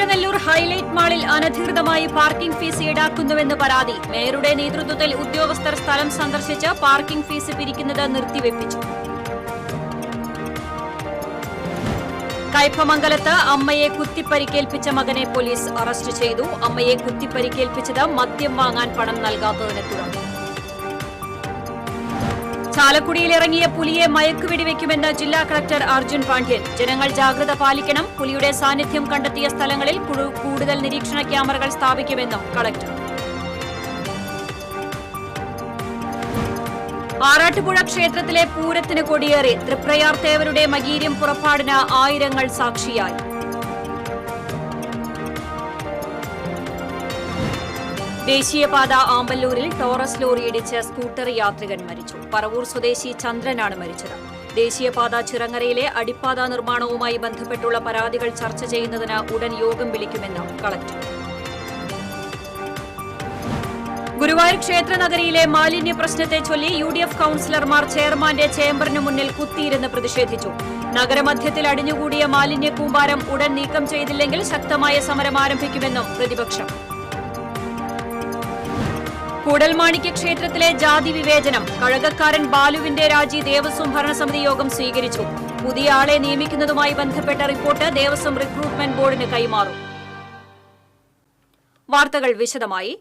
Kuttanellur highlight മാളിൽ അനധികൃതമായി parking fees ഈടാക്കുന്നുവെന്ന് പരാതി. മേയറുടെ നേതൃത്വത്തിൽ ഉദ്യോഗസ്ഥർ സ്ഥലം സന്ദർശിച്ച് പാർക്കിംഗ് ഫീസ് പിരിക്കുന്നത് നിർത്തിവെപ്പിച്ചു. കയ്പമംഗലത്ത് അമ്മയെ കുത്തിപ്പരിക്കേൽപ്പിച്ച മകനെ പോലീസ് അറസ്റ്റ് ചെയ്തു. അമ്മയെ കുത്തിപ്പരിക്കേൽപ്പിച്ചത് മദ്യം വാങ്ങാൻ പണം നൽകാത്തതിനെ തുടർന്ന്. ചാലക്കുടിയിലിറങ്ങിയ പുലിയെ മയക്കുവെടിവെക്കുമെന്ന് ജില്ലാ കളക്ടർ അർജുൻ പാണ്ഡ്യൻ. ജനങ്ങൾ ജാഗ്രത പാലിക്കണം. പുലിയുടെ സാന്നിധ്യം കണ്ടെത്തിയ സ്ഥലങ്ങളിൽ കൂടുതൽ നിരീക്ഷണ ക്യാമറകൾ സ്ഥാപിക്കുമെന്നും കളക്ടർ. ആറാട്ടുപുഴ ക്ഷേത്രത്തിലെ പൂരത്തിന് കൊടിയേറി. തൃപ്രയാർ തേവരുടെ മകീര്യം പുറപ്പാടിന് ആയിരങ്ങൾ സാക്ഷിയായി. ദേശീയപാത ആമ്പല്ലൂരിൽ ടോറസ് ലോറിയിടിച്ച് സ്കൂട്ടർ യാത്രികൻ മരിച്ചു. പറവൂർ സ്വദേശി ചന്ദ്രനാണ് മരിച്ചത്. ദേശീയപാത ചിറങ്ങരയിലെ അടിപ്പാത നിർമ്മാണവുമായി ബന്ധപ്പെട്ടുള്ള പരാതികൾ ചർച്ച ചെയ്യുന്നതിന് ഉടൻ യോഗം വിളിക്കുമെന്ന് കളക്ടർ. ഗുരുവായൂർ ക്ഷേത്രനഗരിയിലെ മാലിന്യ പ്രശ്നത്തെ ചൊല്ലി UDF കൌൺസിലർമാർ ചെയർമാന്റെ ചേംബറിന് മുന്നിൽ കുത്തിയിരുന്ന് പ്രതിഷേധിച്ചു. നഗരമധ്യത്തിൽ അടിഞ്ഞുകൂടിയ മാലിന്യ കൂമ്പാരം ഉടൻ നീക്കം ചെയ്തില്ലെങ്കിൽ ശക്തമായ സമരം ആരംഭിക്കുമെന്നും പ്രതിപക്ഷം. കൂടൽമാണിക്യ ക്ഷേത്രത്തിലെ ജാതി വിവേചനം. കഴകക്കാരൻ ബാലുവിന്റെ രാജി ദേവസ്വം ഭരണസമിതി യോഗം സ്വീകരിച്ചു. പുതിയ ആളെ നിയമിക്കുന്നതുമായി ബന്ധപ്പെട്ട റിപ്പോർട്ട് ദേവസ്വം റിക്രൂട്ട്മെന്റ് ബോർഡിന് കൈമാറും. വാർത്തകൾ വിശദമായി.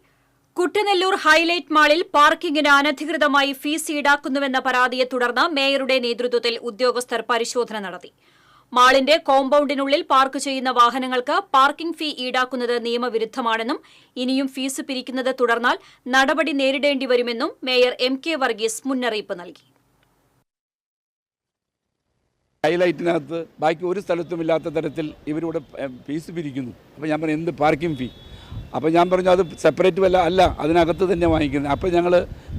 കുട്ടനെല്ലൂർ ഹൈലൈറ്റ് മാളിൽ പാർക്കിംഗിന് അനധികൃതമായി ഫീസ് ഈടാക്കുന്നുവെന്ന പരാതിയെ തുടർന്ന് മേയറുടെ നേതൃത്വത്തിൽ ഉദ്യോഗസ്ഥർ പരിശോധന നടത്തി. മാളിന്റെ കോമ്പൌണ്ടിനുള്ളിൽ പാർക്ക് ചെയ്യുന്ന വാഹനങ്ങൾക്ക് പാർക്കിംഗ് ഫീ ഈടാക്കുന്നത് നിയമവിരുദ്ധമാണെന്നും ഇനിയും ഫീസ് പിരിക്കുന്നത് തുടർന്നാൽ നടപടി നേരിടേണ്ടി വരുമെന്നും മേയർ MK വർഗീസ് മുന്നറിയിപ്പ് നൽകി. ഹൈലൈറ്റിനകത്ത് ബാക്കി ഒരു സ്ഥലത്തുമില്ലാത്ത തരത്തിൽ ഇവരിവിടെ ഫീസ് പിരിക്കുന്നു. അപ്പോൾ ഞാൻ പറഞ്ഞു എന്ത് പാർക്കിംഗ് ഫീ? അപ്പോൾ ഞാൻ പറഞ്ഞു അത് സെപ്പറേറ്റ് വല്ല അല്ല, അതിനകത്ത് തന്നെ വാങ്ങിക്കുന്നത്. അപ്പോൾ ഞങ്ങൾ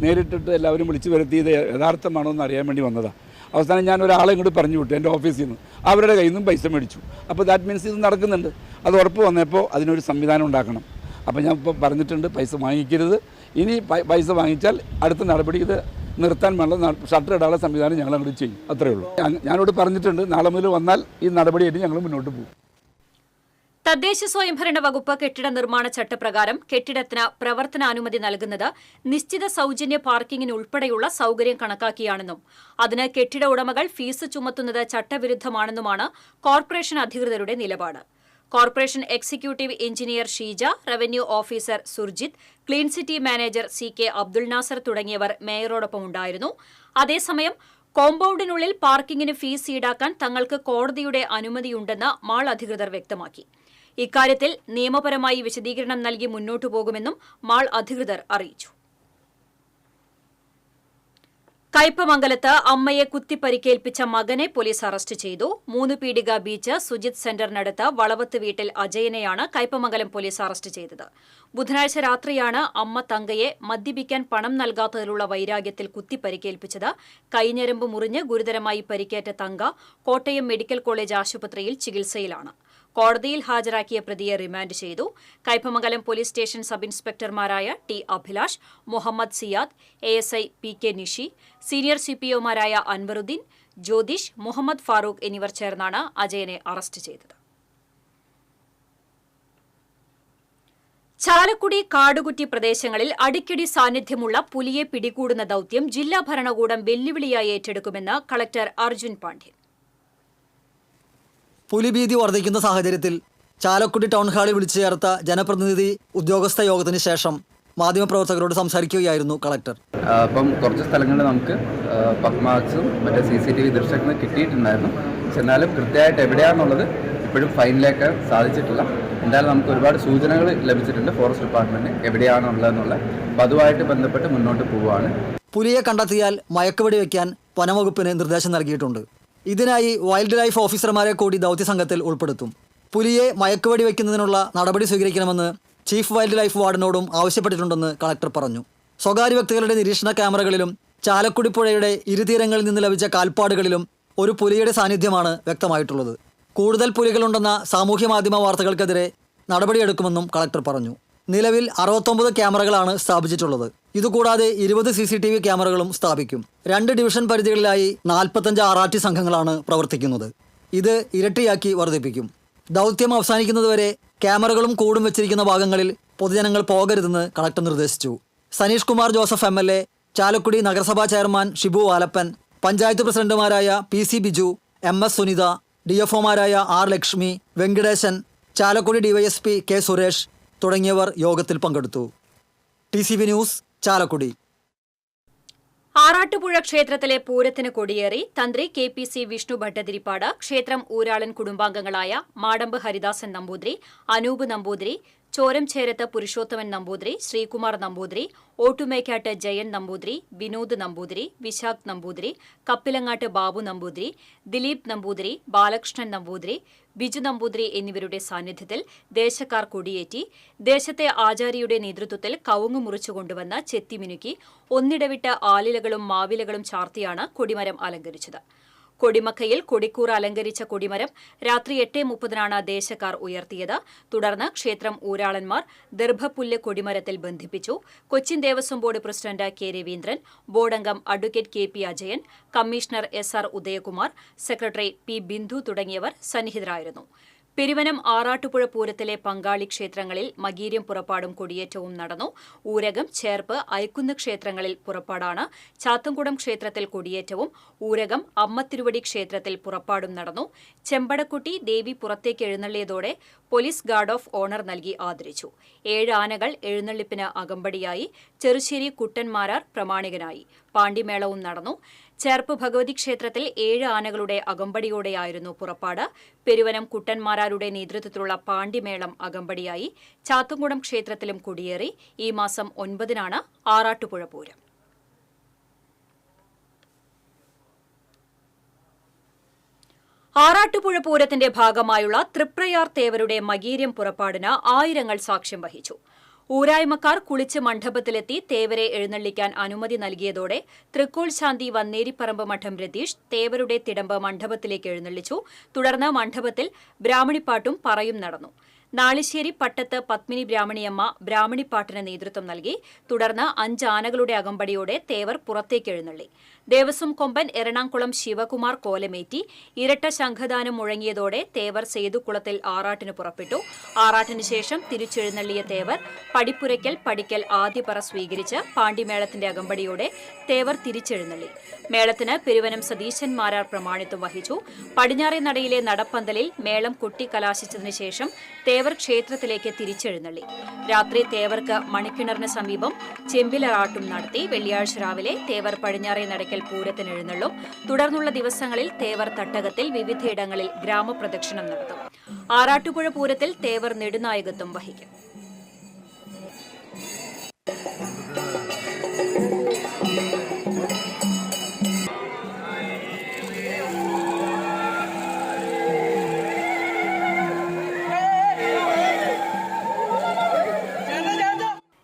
നേരിട്ടിട്ട് എല്ലാവരും വിളിച്ചു വരുത്തി ഇത് യഥാർത്ഥമാണോ എന്ന് അറിയാൻ വേണ്ടി വന്നതാണ്. അവസാനം ഞാൻ ഒരാളെ ഇങ്ങോട്ട് പറഞ്ഞു വിട്ടു എൻ്റെ ഓഫീസിൽ നിന്ന്. അവരുടെ കയ്യിൽ നിന്നും പൈസ മേടിച്ചു. അപ്പോൾ ദാറ്റ് മീൻസ് ഇത് നടക്കുന്നുണ്ട്. അത് ഉറപ്പ് വന്നപ്പോൾ അതിനൊരു സംവിധാനം ഉണ്ടാക്കണം. അപ്പോൾ ഞാൻ ഇപ്പോൾ പറഞ്ഞിട്ടുണ്ട് പൈസ വാങ്ങിക്കരുത്. ഇനി പൈസ വാങ്ങിച്ചാൽ അടുത്ത നടപടി ഇത് നിർത്താൻ വേണ്ട ഷട്ടർ ഇടാനുള്ള സംവിധാനം ഞങ്ങൾ അങ്ങോട്ട് ചെയ്യും. അത്രയേ ഉള്ളൂ. ഞാനോട് പറഞ്ഞിട്ടുണ്ട് നാളെ മുതൽ വന്നാൽ ഈ നടപടിയായിട്ട് ഞങ്ങൾ മുന്നോട്ട് പോകും. തദ്ദേശ സ്വയംഭരണ വകുപ്പ് കെട്ടിട നിർമ്മാണ ചട്ടപ്രകാരം കെട്ടിടത്തിന് പ്രവർത്തനാനുമതി നൽകുന്നത് നിശ്ചിത സൌജന്യ പാർക്കിംഗിന് ഉൾപ്പെടെയുള്ള സൌകര്യം കണക്കാക്കിയാണെന്നും അതിന് കെട്ടിട ഉടമകൾ ഫീസ് ചുമത്തുന്നത് ചട്ടവിരുദ്ധമാണെന്നുമാണ് കോർപ്പറേഷൻ അധികൃതരുടെ നിലപാട്. Corporation executive engineer Sheeja, revenue officer Surjith, clean city manager CK Abdul Nasar തുടങ്ങിയവർ മേയറോടൊപ്പമുണ്ടായിരുന്നു. അതേസമയം കോമ്പൌണ്ടിനുള്ളിൽ പാർക്കിംഗിന് ഫീസ് ഈടാക്കാൻ തങ്ങൾക്ക് കോടതിയുടെ അനുമതിയുണ്ടെന്ന് മാൾ അധികൃതർ വ്യക്തമാക്കി. ഇക്കാര്യത്തിൽ നിയമപരമായി വിശദീകരണം നൽകി മുന്നോട്ടു പോകുമെന്നും മാൾ അധികൃതർ അറിയിച്ചു. കയ്പമംഗലത്ത് അമ്മയെ കുത്തിപ്പരിക്കേൽപ്പിച്ച മകനെ പോലീസ് അറസ്റ്റ് ചെയ്തു. 3 പീടിക ബീച്ച് സുജിത് സെന്ററിനടുത്ത് വളവത്ത് വീട്ടിൽ അജയനെയാണ് കയ്പമംഗലം പോലീസ് അറസ്റ്റ് ചെയ്തത്. ബുധനാഴ്ച രാത്രിയാണ് അമ്മ തങ്കയെ മദ്യപിക്കാൻ പണം നൽകാത്തതിലുള്ള വൈരാഗ്യത്തിൽ കുത്തിപ്പരിക്കേൽപ്പിച്ചത്. കൈഞ്ഞരമ്പ് മുറിഞ്ഞ് ഗുരുതരമായി പരിക്കേറ്റ തങ്ക കോട്ടയം മെഡിക്കൽ കോളേജ് ആശുപത്രിയിൽ ചികിത്സയിലാണ്. കോടതിയിൽ ഹാജരാക്കിയ പ്രതിയെ റിമാൻഡ് ചെയ്തു. കയ്പമംഗലം പോലീസ് സ്റ്റേഷൻ സബ് ഇൻസ്പെക്ടർമാരായ T Abhilash, Muhammad Siyad, ASI PK Nishi, senior CPOമാരായ അൻവറുദ്ദീൻ, ജ്യോതിഷ്, മുഹമ്മദ് ഫാറൂഖ് എന്നിവർ ചേർന്നാണ് അജയനെ അറസ്റ്റ് ചെയ്തത്. ചാലക്കുടി കാടുകുറ്റി പ്രദേശങ്ങളിൽ അടിക്കടി സാന്നിധ്യമുള്ള പുലിയെ പിടികൂടുന്ന ദൌത്യം ജില്ലാ ഭരണകൂടം വെല്ലുവിളിയായി ഏറ്റെടുക്കുമെന്ന് കളക്ടർ അർജുൻ പാണ്ഡ്യൻ. പുലിഭീതി വർദ്ധിക്കുന്ന സാഹചര്യത്തിൽ ചാലക്കുടി ടൗൺ ഹാളിൽ വിളിച്ചു ചേർത്ത ജനപ്രതിനിധി ഉദ്യോഗസ്ഥ യോഗത്തിന് ശേഷം മാധ്യമപ്രവർത്തകരോട് സംസാരിക്കുകയായിരുന്നു കളക്ടർ. അപ്പം കുറച്ച് സ്ഥലങ്ങളിൽ നമുക്ക് പത്മാക്സും മറ്റേ CCTV ദൃശ്യങ്ങൾ കിട്ടിയിട്ടുണ്ടായിരുന്നു. എന്നാലും കൃത്യമായിട്ട് എവിടെയാണെന്നുള്ളത് ഇപ്പോഴും ഫൈനലേക്കാൻ സാധിച്ചിട്ടില്ല. എന്തായാലും നമുക്ക് ഒരുപാട് സൂചനകൾ ലഭിച്ചിട്ടുണ്ട് ഫോറസ്റ്റ് ഡിപ്പാർട്ട്മെൻറ്റ് എവിടെയാണുള്ളതെന്നുള്ള. അപ്പോൾ അതുമായിട്ട് ബന്ധപ്പെട്ട് മുന്നോട്ട് പോവുകയാണ്. പുലിയെ കണ്ടെത്തിയാൽ മയക്കുവെടി വയ്ക്കാൻ വനംവകുപ്പിന് നിർദ്ദേശം നൽകിയിട്ടുണ്ട്. ഇതിനായി വൈൽഡ് ലൈഫ് ഓഫീസർമാരെ കൂടി ദൗത്യസംഘത്തിൽ ഉൾപ്പെടുത്തും. പുലിയെ മയക്കുവെടി വയ്ക്കുന്നതിനുള്ള നടപടി സ്വീകരിക്കണമെന്ന് ചീഫ് വൈൽഡ് ലൈഫ് വാർഡനോടും ആവശ്യപ്പെട്ടിട്ടുണ്ടെന്ന് കളക്ടർ പറഞ്ഞു. സ്വകാര്യ വ്യക്തികളുടെ നിരീക്ഷണ ക്യാമറകളിലും ചാലക്കുടി പുഴയുടെ ഇരുതീരങ്ങളിൽ നിന്ന് ലഭിച്ച കാൽപ്പാടുകളിലും ഒരു പുലിയുടെ സാന്നിധ്യമാണ് വ്യക്തമായിട്ടുള്ളത്. കൂടുതൽ പുലികളുണ്ടെന്ന സാമൂഹ്യ മാധ്യമ വാർത്തകൾക്കെതിരെ നടപടിയെടുക്കുമെന്നും കളക്ടർ പറഞ്ഞു. നിലവിൽ 69 ക്യാമറകളാണ് സ്ഥാപിച്ചിട്ടുള്ളത്. ഇതുകൂടാതെ 20 CCTV ക്യാമറകളും സ്ഥാപിക്കും. 2 ഡിവിഷൻ പരിധികളിലായി 45 RRT സംഘങ്ങളാണ് പ്രവർത്തിക്കുന്നത്. ഇത് ഇരട്ടിയാക്കി വർദ്ധിപ്പിക്കും. ദൗത്യം അവസാനിക്കുന്നതുവരെ ക്യാമറകളും കൂടും വെച്ചിരിക്കുന്ന ഭാഗങ്ങളിൽ പൊതുജനങ്ങൾ പോകരുതെന്ന് കളക്ടർ നിർദ്ദേശിച്ചു. സനീഷ് കുമാർ ജോസഫ് MLA, ചാലക്കുടി നഗരസഭാ ചെയർമാൻ ഷിബു ആലപ്പൻ, പഞ്ചായത്ത് പ്രസിഡന്റുമാരായ PC Biju, MS Sunitha, DFOമാരായ R Lakshmi, Venkatesan, Chalakudy DYSP K Suresh തുടങ്ങിയവർ യോഗത്തിൽ പങ്കെടുത്തു. TCV news, Chalakudy. ആറാട്ടുപുഴ ക്ഷേത്രത്തിലെ പൂരത്തിന് കൊടിയേറി തന്ത്രി KPC വിഷ്ണു ഭട്ടതിരിപ്പാട്, ക്ഷേത്രം ഊരാളൻ കുടുംബാംഗങ്ങളായ മാടമ്പ് ഹരിദാസൻ നമ്പൂതിരി, അനൂപ് നമ്പൂതിരി, ചോരംചേരത്ത് പുരുഷോത്തമൻ നമ്പൂതിരി, ശ്രീകുമാർ നമ്പൂതിരി, ഓട്ടുമേക്കാട്ട് ജയൻ നമ്പൂതിരി, വിനോദ് നമ്പൂതിരി, വിശാഖ് നമ്പൂതിരി, കപ്പിലങ്ങാട്ട് ബാബു നമ്പൂതിരി, ദിലീപ് നമ്പൂതിരി, ബാലകൃഷ്ണൻ നമ്പൂതിരി, ബിജു നമ്പൂതിരി എന്നിവരുടെ സാന്നിധ്യത്തിൽ ദേശക്കാർ കൊടിയേറ്റി ദേശത്തെ ആചാര്യയുടെ നേതൃത്വത്തിൽ കവുങ്ങ് മുറിച്ചു കൊണ്ടുവന്ന് ചെത്തിമിനുക്കി ഒന്നിടവിട്ട് ആലിലകളും മാവിലകളും ചാർത്തിയാണ് കൊടിമരം അലങ്കരിച്ചത്. കൊടിമക്കയിൽ കൊടിക്കൂറ അലങ്കരിച്ച കൊടിമരം രാത്രി 8:30 ദേശക്കാർ ഉയർത്തിയത്. തുടർന്ന് ക്ഷേത്രം ഊരാളന്മാർ ദർഭപ്പുല്ല് കൊടിമരത്തിൽ ബന്ധിപ്പിച്ചു. Cochin Devaswom board president K Raveendran, ബോർഡംഗം advocate KP Ajayan, commissioner SR Udayakumar, secretary P Bindu തുടങ്ങിയവർ സന്നിഹിതരായിരുന്നു. പെരുവനം ആറാട്ടുപുഴ പൂരത്തിലെ പങ്കാളി ക്ഷേത്രങ്ങളിൽ മകീര്യം പുറപ്പാടും കൊടിയേറ്റവും നടന്നു. ഊരകം, ചേർപ്പ്, ഐക്കുന്ന് ക്ഷേത്രങ്ങളിൽ പുറപ്പാടാണ്. ചാത്തൻകുളം ക്ഷേത്രത്തിൽ കൊടിയേറ്റവും ഊരകം, അമ്മത്തിരുവടി ക്ഷേത്രത്തിൽ പുറപ്പാടും നടന്നു. ചെമ്പടക്കുട്ടി ദേവി പുറത്തേക്ക് എഴുന്നള്ളിയതോടെ പോലീസ് ഗാർഡ് ഓഫ് ഓണർ നൽകി ആദരിച്ചു. 7 ആനകൾ എഴുന്നള്ളിപ്പിന് അകമ്പടിയായി. ചെറുശ്ശേരി കുട്ടൻമാരാർ പ്രമാണികനായി. പാണ്ടിമേളവും നടന്നു. ചേർപ്പ് ഭഗവതി ക്ഷേത്രത്തിൽ 7 ആനകളുടെ അകമ്പടിയോടെയായിരുന്നു പുറപ്പാട്. പെരുവനം കുട്ടന്മാരാരുടെ നേതൃത്വത്തിലുള്ള പാണ്ടിമേളം അകമ്പടിയായി. ചാത്തുംകുളം ക്ഷേത്രത്തിലും കൊടിയേറി. ഈ മാസം 9-നാണ് ആറാട്ടുപുഴ പൂരം. ആറാട്ടുപുഴ പൂരത്തിന്റെ ഭാഗമായുള്ള തൃപ്രയാർ തേവരുടെ മകീര്യം പുറപ്പാടിന് ആയിരങ്ങൾ സാക്ഷ്യം വഹിച്ചു. ഊരായ്മക്കാർ കുളിച്ച് മണ്ഡപത്തിലെത്തി തേവരെ എഴുന്നള്ളിക്കാൻ അനുമതി നൽകിയതോടെ തൃക്കോൾ ശാന്തി വന്നേരിപ്പറമ്പ് മഠം രതീഷ് തേവരുടെ തിടമ്പ് മണ്ഡപത്തിലേക്ക് എഴുന്നള്ളിച്ചു. തുടർന്ന് മണ്ഡപത്തിൽ ബ്രാഹ്മണിപ്പാട്ടും പറയും നടന്നു. നാളിശ്ശേരി പട്ടത്ത് പത്മിനി ബ്രാഹ്മണിയമ്മ ബ്രാഹ്മണിപ്പാട്ടിന് നേതൃത്വം നൽകി. തുടർന്ന് 5 ആനകളുടെ അകമ്പടിയോടെ തേവർ പുറത്തേക്ക് എഴുന്നള്ളി. ദേവസ്വം കൊമ്പൻ എറണാകുളം ശിവകുമാർ കോലമേറ്റി. ഇരട്ട ശംഖദാനം മുഴങ്ങിയതോടെ തേവർ സേതുക്കുളത്തിൽ ആറാട്ടിന് പുറപ്പെട്ടു. ആറാട്ടിന് ശേഷം തിരിച്ചെഴുന്നള്ളിയ തേവർ പടിപ്പുരയ്ക്കൽ പടിക്കൽ ആദ്യപറ സ്വീകരിച്ച് പാണ്ടിമേളത്തിന്റെ അകമ്പടിയോടെ തേവർ തിരിച്ചെഴുന്നള്ളി. മേളത്തിന് പെരുവനം സതീശൻ മാരാർ പ്രമാണിത്വം വഹിച്ചു. പടിഞ്ഞാറേ നടയിലെ നടപ്പന്തലിൽ മേളം കൊട്ടിക്കലാശിച്ചതിനു ശേഷം തേവർ ക്ഷേത്രത്തിലേക്ക് തിരിച്ചെഴുന്നള്ളി. രാത്രി തേവർക്ക് മണിക്കിണറിന് സമീപം ചെമ്പിലറാട്ടും നടത്തി. വെള്ളിയാഴ്ച രാവിലെ തേവർ പടിഞ്ഞാറേ നടയ്ക്കൽ പൂരത്തിന് എഴുന്നള്ളും. തുടർന്നുള്ള ദിവസങ്ങളിൽ തേവർ തട്ടകത്തിൽ വിവിധയിടങ്ങളിൽ ഗ്രാമപ്രദക്ഷിണം നടത്തും. ആറാട്ടുപുഴ പൂരത്തിൽ തേവർ നെടുനായകത്വം വഹിക്കും.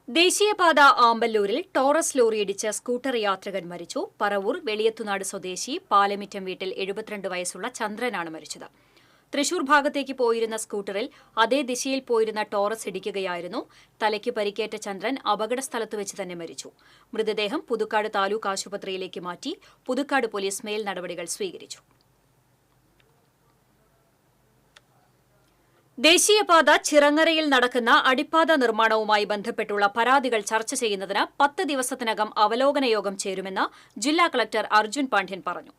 ദേശീയപാത ആമ്പല്ലൂരിൽ ടോറസ് ലോറിയിടിച്ച് സ്കൂട്ടർ യാത്രികൻ മരിച്ചു. പറവൂർ വെളിയത്തുനാട് സ്വദേശി പാലമിറ്റം വീട്ടിൽ 72 വയസ്സുള്ള ചന്ദ്രനാണ് മരിച്ചത്. തൃശൂർ ഭാഗത്തേക്ക് പോയിരുന്ന സ്കൂട്ടറിൽ അതേ ദിശയിൽ പോയിരുന്ന ടോറസ് ഇടിക്കുകയായിരുന്നു. തലയ്ക്ക് പരിക്കേറ്റ ചന്ദ്രൻ അപകടസ്ഥലത്ത് വെച്ച് തന്നെ മരിച്ചു. മൃതദേഹം പുതുക്കാട് താലൂക്ക് ആശുപത്രിയിലേക്ക് മാറ്റി. പുതുക്കാട് പോലീസ് മേൽ നടപടികൾ സ്വീകരിച്ചു. ദേശീയപാത ചിറങ്ങരയിൽ നടക്കുന്ന അടിപ്പാത നിർമ്മാണവുമായി ബന്ധപ്പെട്ടുള്ള പരാതികൾ ചർച്ച ചെയ്യുന്നതിന് 10 ദിവസത്തിനകം അവലോകന യോഗം ചേരുമെന്ന് ജില്ലാ കളക്ടർ അർജുൻ പാണ്ഡ്യൻ പറഞ്ഞു.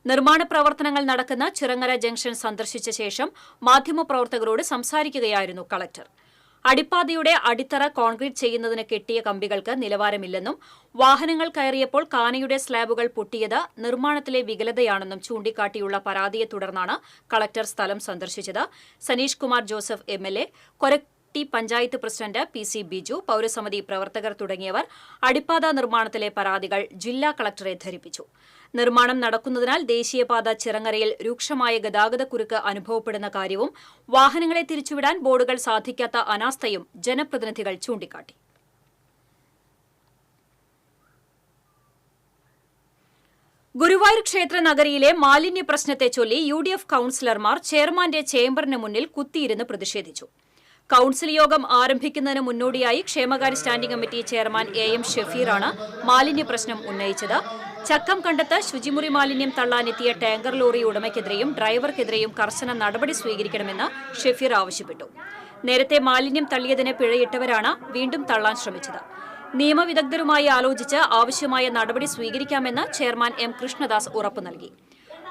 നിർമ്മാണ പ്രവർത്തനങ്ങൾ നടക്കുന്ന ചിറങ്ങര ജംഗ്ഷൻ സന്ദർശിച്ച ശേഷം മാധ്യമപ്രവർത്തകരോട് സംസാരിക്കുകയായിരുന്നു കളക്ടർ. അടിപ്പാതയുടെ അടിത്തറ കോൺക്രീറ്റ് ചെയ്യുന്നതിന് കെട്ടിയ കമ്പികൾക്ക് നിലവാരമില്ലെന്നും വാഹനങ്ങൾ കയറിയപ്പോൾ കാനയുടെ സ്ലാബുകൾ പൊട്ടിയത് നിർമ്മാണത്തിലെ വികലതയാണെന്നും ചൂണ്ടിക്കാട്ടിയുള്ള പരാതിയെ തുടർന്നാണ് കളക്ടർ സ്ഥലം സന്ദർശിച്ചത്. Saneesh Kumar Joseph MLA, Koratty panchayat president PC Biju, പൌരസമിതി പ്രവർത്തകർ തുടങ്ങിയവർ അടിപ്പാത നിർമ്മാണത്തിലെ പരാതികൾ ജില്ലാ കളക്ടറെ ധരിപ്പിച്ചു. നിർമ്മാണം നടക്കുന്നതിനാൽ ദേശീയപാത ചിറങ്ങരയിൽ രൂക്ഷമായ ഗതാഗതക്കുരുക്ക് അനുഭവപ്പെടുന്ന കാര്യവും വാഹനങ്ങളെ തിരിച്ചുവിടാൻ ബോർഡുകൾ സാധിക്കാത്ത അനാസ്ഥയും ജനപ്രതിനിധികൾ ചൂണ്ടിക്കാട്ടി. ഗുരുവായൂർ ക്ഷേത്ര നഗരിയിലെ മാലിന്യ പ്രശ്നത്തെ ചൊല്ലി UDF കൌൺസിലർമാർ ചെയർമാന്റെ ചേംബറിന് മുന്നിൽ കുത്തിയിരുന്ന് പ്രതിഷേധിച്ചു. കൌൺസിൽ യോഗം ആരംഭിക്കുന്നതിന് മുന്നോടിയായി ക്ഷേമകാര്യ സ്റ്റാൻഡിംഗ് കമ്മിറ്റി ചെയർമാൻ AM ഷഫീറാണ് മാലിന്യ പ്രശ്നം ഉന്നയിച്ചത്. ചക്കം കണ്ടത്ത് ശുചിമുറി മാലിന്യം തള്ളാനെത്തിയ ടാങ്കർ ലോറി ഉടമയ്ക്കെതിരെയും ഡ്രൈവർക്കെതിരെയും കർശന നടപടി സ്വീകരിക്കണമെന്ന് ഷെഫീർ ആവശ്യപ്പെട്ടു. നേരത്തെ മാലിന്യം തള്ളിയതിന് പിഴയിട്ടവരാണ് വീണ്ടും തള്ളാൻ ശ്രമിച്ചത്. നിയമവിദഗ്ധരുമായി ആലോചിച്ച് ആവശ്യമായ നടപടി സ്വീകരിക്കാമെന്ന് ചെയർമാൻ എം കൃഷ്ണദാസ് ഉറപ്പു നൽകി.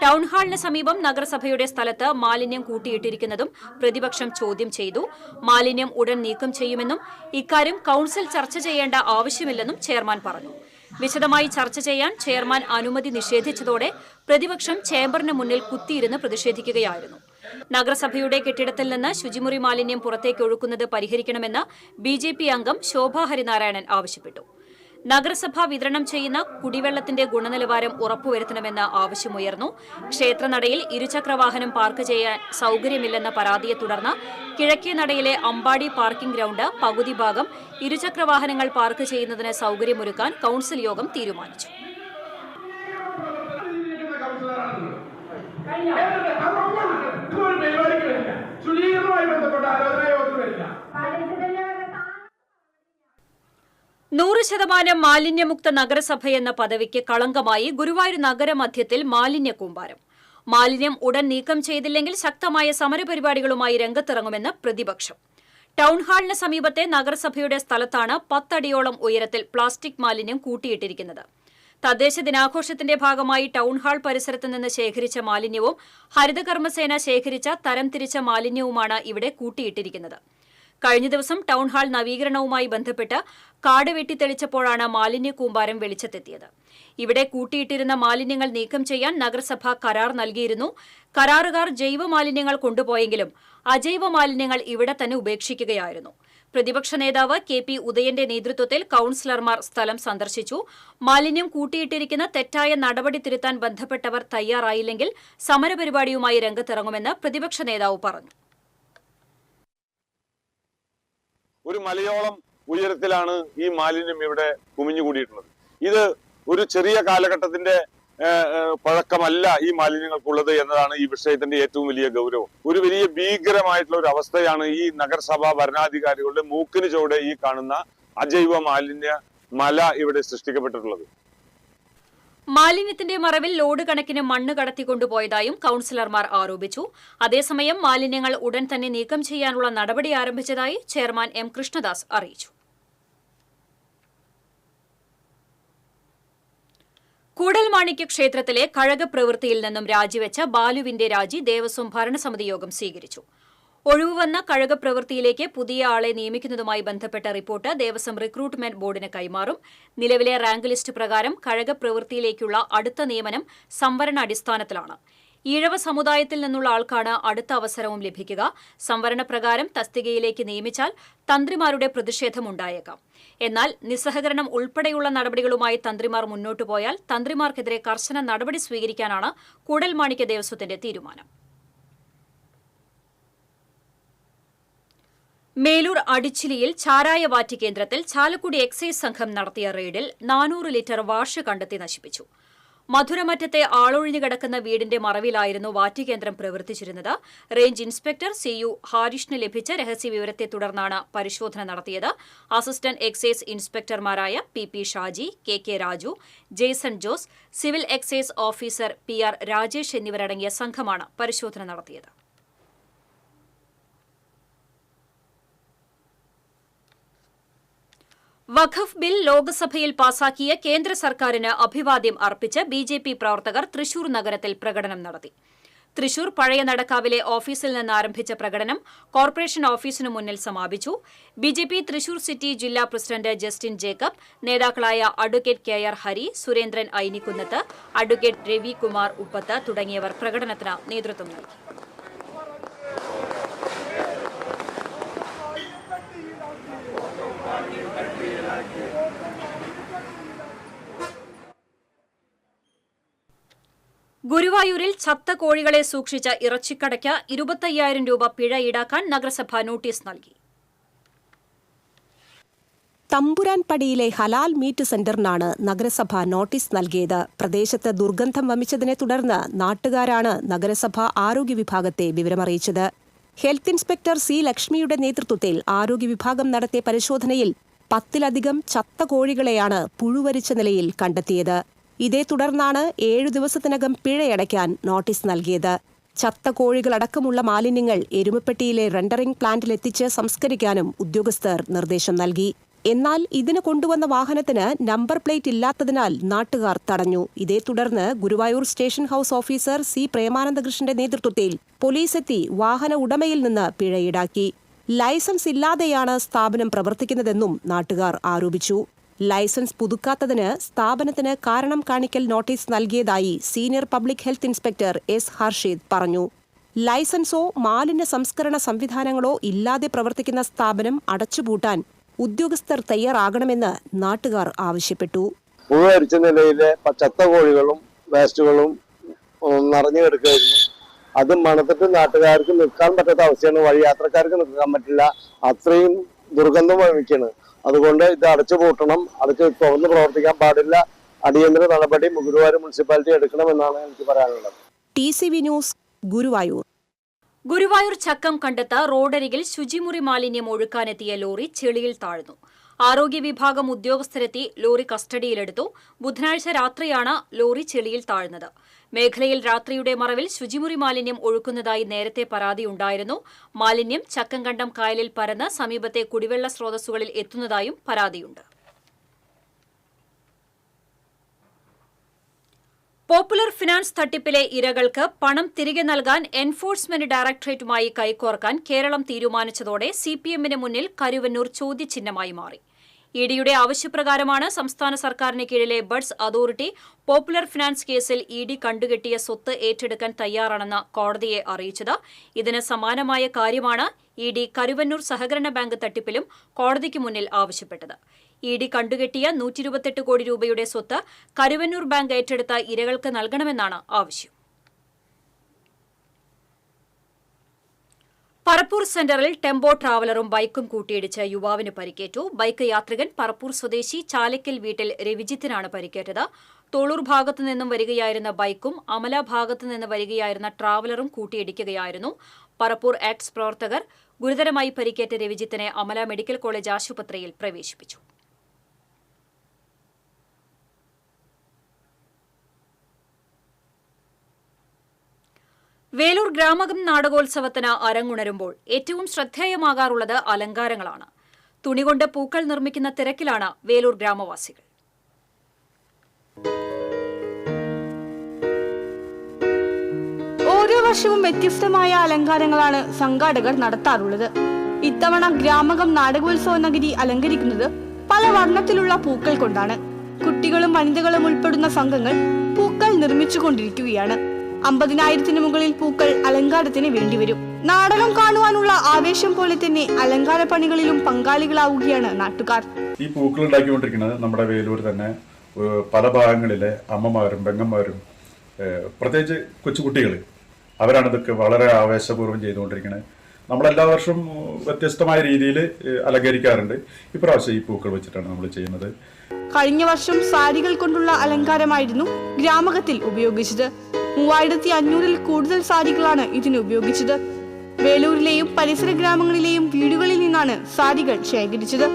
ടൗൺഹാളിന് സമീപം നഗരസഭയുടെ സ്ഥലത്ത് മാലിന്യം കൂട്ടിയിട്ടിരിക്കുന്നതും പ്രതിപക്ഷം ചോദ്യം ചെയ്തു. മാലിന്യം ഉടൻ നീക്കം ചെയ്യുമെന്നും ഇക്കാര്യം കൌൺസിൽ ചർച്ച ചെയ്യേണ്ട ആവശ്യമില്ലെന്നും ചെയർമാൻ പറഞ്ഞു. വിശദമായി ചർച്ച ചെയ്യാൻ ചെയർമാൻ അനുമതി നിഷേധിച്ചതോടെ പ്രതിപക്ഷം ചേംബറിന് മുന്നിൽ കുത്തിയിരുന്ന് പ്രതിഷേധിക്കുകയായിരുന്നു. നഗരസഭയുടെ കെട്ടിടത്തിൽ നിന്ന് ശുചിമുറി മാലിന്യം പുറത്തേക്ക് ഒഴുക്കുന്നത് പരിഹരിക്കണമെന്ന് BJP അംഗം ശോഭാ ഹരിനാരായണൻ ആവശ്യപ്പെട്ടു. നഗരസഭ വിതരണം ചെയ്യുന്ന കുടിവെള്ളത്തിന്റെ ഗുണനിലവാരം ഉറപ്പുവരുത്തണമെന്ന ആവശ്യമുയർന്നു. ക്ഷേത്രനടയിൽ ഇരുചക്രവാഹനം പാർക്ക് ചെയ്യാൻ സൌകര്യമില്ലെന്ന പരാതിയെ തുടർന്ന് കിഴക്കേ നടയിലെ അമ്പാടി പാർക്കിംഗ് ഗ്രൌണ്ട് പകുതി ഭാഗം ഇരുചക്രവാഹനങ്ങൾ പാർക്ക് ചെയ്യുന്നതിന് സൌകര്യമൊരുക്കാൻ കൌൺസിൽ യോഗം തീരുമാനിച്ചു. ശതമാനം മാലിന്യമുക്ത നഗരസഭയെന്ന പദവിക്ക് കളങ്കമായി ഗുരുവായൂർ നഗരമധ്യത്തിൽ മാലിന്യ കൂമ്പാരം. മാലിന്യം ഉടൻ നീക്കം ചെയ്തില്ലെങ്കിൽ ശക്തമായ സമരപരിപാടികളുമായി രംഗത്തിറങ്ങുമെന്ന് പ്രതിപക്ഷം. ടൗൺഹാളിന് സമീപത്തെ നഗരസഭയുടെ സ്ഥലത്താണ് 10 അടിയോളം ഉയരത്തിൽ പ്ലാസ്റ്റിക് മാലിന്യം കൂട്ടിയിട്ടിരിക്കുന്നത്. തദ്ദേശ ദിനാഘോഷത്തിന്റെ ഭാഗമായി ടൗൺഹാൾ പരിസരത്ത് നിന്ന് ശേഖരിച്ച മാലിന്യവും ഹരിതകർമ്മസേന ശേഖരിച്ച തരംതിരിച്ച മാലിന്യവുമാണ് ഇവിടെ കൂട്ടിയിട്ടിരിക്കുന്നത്. കഴിഞ്ഞ ദിവസം ടൗൺഹാൾ നവീകരണവുമായി ബന്ധപ്പെട്ട് കാട് വെട്ടിത്തെളിച്ചപ്പോഴാണ് മാലിന്യ കൂമ്പാരം വെളിച്ചത്തെത്തിയത്. ഇവിടെ കൂട്ടിയിട്ടിരുന്ന മാലിന്യങ്ങൾ നീക്കം ചെയ്യാൻ നഗരസഭ കരാർ നൽകിയിരുന്നു. കരാറുകാർ ജൈവ മാലിന്യങ്ങൾ കൊണ്ടുപോയെങ്കിലും അജൈവ മാലിന്യങ്ങൾ ഇവിടെ തന്നെ ഉപേക്ഷിക്കുകയായിരുന്നു. പ്രതിപക്ഷ നേതാവ് KP ഉദയന്റെ നേതൃത്വത്തിൽ കൌൺസിലർമാർ സ്ഥലം സന്ദർശിച്ചു. മാലിന്യം കൂട്ടിയിട്ടിരിക്കുന്ന തെറ്റായ നടപടി തിരുത്താൻ ബന്ധപ്പെട്ടവർ തയ്യാറായില്ലെങ്കിൽ സമരപരിപാടിയുമായി രംഗത്തിറങ്ങുമെന്ന് പ്രതിപക്ഷ നേതാവ് പറഞ്ഞു. ഒരു മലയോളം ഉയരത്തിലാണ് ഈ മാലിന്യം ഇവിടെ കുമിഞ്ഞുകൂടിയിട്ടുള്ളത്. ഇത് ഒരു ചെറിയ കാലഘട്ടത്തിന്റെ പഴക്കമല്ല ഈ മാലിന്യങ്ങൾക്കുള്ളത് എന്നതാണ് ഈ വിഷയത്തിന്റെ ഏറ്റവും വലിയ ഗൗരവം. ഒരു വലിയ ഭീകരമായിട്ടുള്ള ഒരു അവസ്ഥയാണ് ഈ നഗരസഭാ ഭരണാധികാരികളുടെ മൂക്കിന് ചുവടെ ഈ കാണുന്ന അജൈവ മാലിന്യ മല ഇവിടെ സൃഷ്ടിക്കപ്പെട്ടിട്ടുള്ളത്. മാലിന്യത്തിന്റെ മറവിൽ ലോഡ് കണക്കിന് മണ്ണ് കടത്തിക്കൊണ്ടുപോയതായും കൌൺസിലർമാർ ആരോപിച്ചു. അതേസമയം മാലിന്യങ്ങൾ ഉടൻ തന്നെ നീക്കം ചെയ്യാനുള്ള നടപടി ആരംഭിച്ചതായി ചെയർമാൻ എം കൃഷ്ണദാസ് അറിയിച്ചു. കൂടൽമാണിക്യ ക്ഷേത്രത്തിലെ കഴകപ്രവൃത്തിയിൽ നിന്നും രാജിവെച്ച ബാലുവിന്റെ രാജി ദേവസ്വം ഭരണസമിതി യോഗം സ്വീകരിച്ചു. ഒഴിവുവന്ന കഴകപ്രവൃത്തിയിലേക്ക് പുതിയ ആളെ നിയമിക്കുന്നതുമായി ബന്ധപ്പെട്ട റിപ്പോർട്ട് ദേവസ്വം റിക്രൂട്ട്മെന്റ് ബോർഡിന് കൈമാറും. നിലവിലെ റാങ്ക് ലിസ്റ്റ് പ്രകാരം കഴകപ്രവൃത്തിയിലേക്കുള്ള അടുത്ത നിയമനം സംവരണ അടിസ്ഥാനത്തിലാണ്. ഈഴവ സമുദായത്തിൽ നിന്നുള്ള ആൾക്കാണ് അടുത്ത അവസരവും ലഭിക്കുക. സംവരണ പ്രകാരം തസ്തികയിലേക്ക് നിയമിച്ചാൽ തന്ത്രിമാരുടെ പ്രതിഷേധമുണ്ടായേക്കാം. എന്നാൽ നിസ്സഹകരണം ഉൾപ്പെടെയുള്ള നടപടികളുമായി തന്ത്രിമാർ മുന്നോട്ടു പോയാൽ തന്ത്രിമാർക്കെതിരെ കർശന നടപടി സ്വീകരിക്കാനാണ് കൂടൽമാണിക്യ ദേവസ്വത്തിന്റെ തീരുമാനം. മേലൂർ അടിച്ചിലിയിൽ ചാരായവാറ്റ് കേന്ദ്രത്തിൽ ചാലക്കുടി എക്സൈസ് സംഘം നടത്തിയ റെയ്ഡിൽ 400 ലിറ്റർ വാഷ് കണ്ടെത്തി നശിപ്പിച്ചു. മധുരമറ്റത്തെ ആളൊഴിഞ്ഞു കിടക്കുന്ന വീടിന്റെ മറവിലായിരുന്നു വാറ്റ് കേന്ദ്രം പ്രവർത്തിച്ചിരുന്നത്. റേഞ്ച് ഇൻസ്പെക്ടർ CU ഹാരിഷിന് ലഭിച്ച രഹസ്യവിവരത്തെ തുടർന്നാണ് പരിശോധന നടത്തിയത്. അസിസ്റ്റന്റ് എക്സൈസ് ഇൻസ്പെക്ടർമാരായ PP Shaji, KK Raju, Jaison Jose, civil excise officer PR Rajesh എന്നിവരടങ്ങിയ സംഘമാണ് പരിശോധന നടത്തിയത്. വഖഫ് ബിൽ ലോക്സഭയിൽ പാസാക്കിയ കേന്ദ്ര സർക്കാരിന് അഭിവാദ്യം അർപ്പിച്ച് BJP പ്രവർത്തകർ തൃശൂർ നഗരത്തിൽ പ്രകടനം നടത്തി. തൃശൂർ പഴയ നടക്കാവിലെ ഓഫീസിൽ നിന്ന് ആരംഭിച്ച പ്രകടനം കോർപ്പറേഷൻ ഓഫീസിനു മുന്നിൽ സമാപിച്ചു. BJP തൃശൂർ സിറ്റി ജില്ലാ പ്രസിഡന്റ് ജസ്റ്റിൻ ജേക്കബ്, നേതാക്കളായ advocate KR Hari, Surendran Ainikkunnath, advocate Ravi Kumar Uppath തുടങ്ങിയവർ പ്രകടനത്തിന് നേതൃത്വം നൽകി. ഗുരുവായൂരിൽ ചത്ത കോഴികളെ സൂക്ഷിച്ച ഇറച്ചിക്കടയ്ക്ക് 25,000 രൂപ പിഴ ഈടാക്കാൻ നഗരസഭ നോട്ടീസ് നൽകി. തമ്പുരാൻപടിയിലെ ഹലാൽ മീറ്റ് സെന്ററിനാണ് നഗരസഭ നോട്ടീസ് നൽകിയത്. പ്രദേശത്ത് ദുർഗന്ധം വമിച്ചതിനെ തുടർന്ന് നാട്ടുകാരാണ് നഗരസഭ ആരോഗ്യ വിഭാഗത്തെ വിവരമറിയിച്ചത്. ഹെൽത്ത് ഇൻസ്പെക്ടർ C ലക്ഷ്മിയുടെ നേതൃത്വത്തിൽ ആരോഗ്യ വിഭാഗം നടത്തിയ പരിശോധനയിൽ 10-ലധികം ചത്ത കോഴികളെയാണ് പുഴുവരിച്ച നിലയിൽ കണ്ടെത്തിയത്. ഇതേ തുടർന്നാണ് 7 ദിവസത്തിനകം പിഴയടയ്ക്കാൻ നോട്ടീസ് നൽകിയത്. ചത്ത കോഴികളടക്കമുള്ള മാലിന്യങ്ങൾ എരുമപ്പെട്ടിയിലെ റെൻഡറിംഗ് പ്ലാന്റിലെത്തിച്ച് സംസ്കരിക്കാനും ഉദ്യോഗസ്ഥർ നിർദ്ദേശം നൽകി. എന്നാൽ ഇതിന് കൊണ്ടുവന്ന വാഹനത്തിന് നമ്പർ പ്ലേറ്റ് ഇല്ലാത്തതിനാൽ നാട്ടുകാർ തടഞ്ഞു. ഇതേ തുടർന്ന് Guruvayur station house officer C പ്രേമാനന്ദകൃഷ്ണന്റെ നേതൃത്വത്തിൽ പോലീസെത്തി വാഹന ഉടമയിൽ നിന്ന് പിഴ ഈടാക്കി. ലൈസൻസ് ഇല്ലാതെയാണ് സ്ഥാപനം പ്രവർത്തിക്കുന്നതെന്നും നാട്ടുകാർ ആരോപിച്ചു. ലൈസൻസ് പുതുക്കാത്തതിന് സ്ഥാപനത്തിന് കാരണം കാണിക്കൽ നോട്ടീസ് നൽകിയതായി senior public health inspector S Harsheed പറഞ്ഞു. ലൈസൻസോ മാലിന്യ സംസ്കരണ സംവിധാനങ്ങളോ ഇല്ലാതെ പ്രവർത്തിക്കുന്ന സ്ഥാപനം അടച്ചുപൂട്ടാൻ ഉദ്യോഗസ്ഥർ തയ്യാറാകണമെന്ന് നാട്ടുകാർ ആവശ്യപ്പെട്ടു. പുഴയരിച്ച നിലയിലെ ചത്ത കോഴികളും വേസ്റ്റുകളും നിറഞ്ഞു കിടക്കുകയായിരുന്നു. അത് മണത്തിട്ട് നാട്ടുകാർക്ക് നിൽക്കാൻ പറ്റാത്ത അവസ്ഥയാണ്. വഴി യാത്രക്കാർക്ക് നിൽക്കാൻ പറ്റില്ല. അത്രയും ദുർഗന്ധം വമിക്കാണ്. അതുകൊണ്ട് ഇത് അടച്ചുപൂട്ടണം, തുറന്ന് പ്രവർത്തിക്കാൻ പാടില്ല. അടിയന്തര നടപടി ഗുരുവായൂർ മുനിസിപ്പാലിറ്റി എടുക്കണമെന്നാണ് എനിക്ക് പറയാനുള്ളത്. TCV news, Guruvayur. ഗുരുവായൂർ ചക്കം കണ്ടെത്ത റോഡരികിൽ ശുചിമുറി മാലിന്യം ഒഴുക്കാനെത്തിയ ലോറി ചെളിയിൽ താഴ്ന്നു. ആരോഗ്യ വിഭാഗം ഉദ്യോഗസ്ഥരെത്തി ലോറി കസ്റ്റഡിയിലെടുത്തു. ബുധനാഴ്ച രാത്രിയാണ് ലോറി ചെളിയിൽ താഴ്ന്നത്. മേഖലയിൽ രാത്രിയുടെ മറവിൽ ശുചിമുറി മാലിന്യം ഒഴുക്കുന്നതായി നേരത്തെ പരാതിയുണ്ടായിരുന്നു. മാലിന്യം ചക്കംകണ്ടം കായലിൽ പരന്ന് സമീപത്തെ കുടിവെള്ള സ്രോതസ്സുകളിൽ എത്തുന്നതായും പരാതിയുണ്ട്. പോപ്പുലർ ഫിനാൻസ് തട്ടിപ്പിലെ ഇരകൾക്ക് പണം തിരികെ നൽകാൻ എൻഫോഴ്സ്മെന്റ് ഡയറക്ടറേറ്റുമായി കൈകോർക്കാൻ കേരളം തീരുമാനിച്ചതോടെ CPM-ന് മുന്നിൽ കരുവന്നൂർ ചോദ്യചിഹ്നമായി മാറി. ഇഡിയുടെ ആവശ്യപ്രകാരമാണ് സംസ്ഥാന സർക്കാരിന് കീഴിലെ ബഡ്സ് അതോറിറ്റി പോപ്പുലർ ഫിനാൻസ് കേസിൽ ഇഡി കണ്ടുകെട്ടിയ സ്വത്ത് ഏറ്റെടുക്കാൻ തയ്യാറാണെന്ന് കോടതിയെ അറിയിച്ചത്. ഇതിന് സമാനമായ കാര്യമാണ് ഇഡി കരുവന്നൂർ സഹകരണ ബാങ്ക് തട്ടിപ്പിലും കോടതിക്ക് മുന്നിൽ ആവശ്യപ്പെട്ടത്. ഇഡി കണ്ടുകെട്ടിയ 128 കോടി രൂപയുടെ സ്വത്ത് കരുവന്നൂർ ബാങ്ക് ഏറ്റെടുത്ത ഇരകൾക്ക് നൽകണമെന്നാണ് ആവശ്യം. പറപ്പൂർ സെന്ററിൽ ടെമ്പോ ട്രാവലറും ബൈക്കും കൂട്ടിയിടിച്ച് യുവാവിന് പരിക്കേറ്റു. ബൈക്ക് യാത്രികൻ പറപ്പൂർ സ്വദേശി ചാലക്കൽ വീട്ടിൽ രവിജിത്തിനാണ് പരിക്കേറ്റത്. തോളൂർ ഭാഗത്തുനിന്നും വരികയായിരുന്ന ബൈക്കും അമല ഭാഗത്തുനിന്ന് വരികയായിരുന്ന ട്രാവലറും കൂട്ടിയിടിക്കുകയായിരുന്നു. പറപ്പൂർ ആക്ട്സ് പ്രവർത്തകർ ഗുരുതരമായി പരിക്കേറ്റ രവിജിത്തിനെ അമല മെഡിക്കൽ കോളേജ് ആശുപത്രിയിൽ പ്രവേശിപ്പിച്ചു. വേലൂർ ഗ്രാമകം നാടകോത്സവത്തിന് അരങ്ങുണരുമ്പോൾ ഏറ്റവും ശ്രദ്ധേയമാകാറുള്ളത് അലങ്കാരങ്ങളാണ്. തുണികൊണ്ട് പൂക്കൾ നിർമ്മിക്കുന്ന തിരക്കിലാണ് വേലൂർ ഗ്രാമവാസികൾ. ഓരോ വർഷവും വ്യത്യസ്തമായ അലങ്കാരങ്ങളാണ് സംഘാടകർ നടത്താറുള്ളത്. ഇത്തവണ ഗ്രാമകം നാടകോത്സവ നഗരി അലങ്കരിക്കുന്നത് പല വർണ്ണത്തിലുള്ള പൂക്കൾ കൊണ്ടാണ്. കുട്ടികളും വനിതകളും ഉൾപ്പെടുന്ന സംഘങ്ങൾ പൂക്കൾ നിർമ്മിച്ചുകൊണ്ടിരിക്കുകയാണ്. 50,000-ന് മുകളിൽ പൂക്കൾ അലങ്കാരത്തിന് വേണ്ടിവരും. നാടകം കാണുവാനുള്ള ആവേശം പോലെ തന്നെ അലങ്കാര പണികളിലും പങ്കാളികളാവുകയാണ് നാട്ടുകാർ. ഈ പൂക്കൾ ഉണ്ടാക്കിക്കൊണ്ടിരിക്കുന്നത് നമ്മുടെ വേലൂർ തന്നെ പല ഭാഗങ്ങളിലെ അമ്മമാരും പെങ്ങന്മാരും പ്രത്യേകിച്ച് കൊച്ചുകുട്ടികൾ അവരാണ് ഇതൊക്കെ വളരെ ആവേശപൂർവ്വം ചെയ്തുകൊണ്ടിരിക്കുന്നത്. നമ്മളെല്ലാ വർഷവും വ്യത്യസ്തമായ രീതിയിൽ അലങ്കരിക്കാറുണ്ട്. ഇപ്രാവശ്യം ഈ പൂക്കൾ വെച്ചിട്ടാണ് നമ്മൾ ചെയ്യുന്നത്. കഴിഞ്ഞ വർഷം സാരികൾ കൊണ്ടുള്ള അലങ്കാരമായിരുന്നു ഗ്രാമകത്തിൽ ഉപയോഗിച്ചത്. 3500-ൽ കൂടുതൽ സാരികളാണ് ഇതിന് ഉപയോഗിച്ചത്. വേലൂരിലെയും പരിസര ഗ്രാമങ്ങളിലെയും വീടുകളിൽ നിന്നാണ് സാരികൾ ശേഖരിച്ചത്.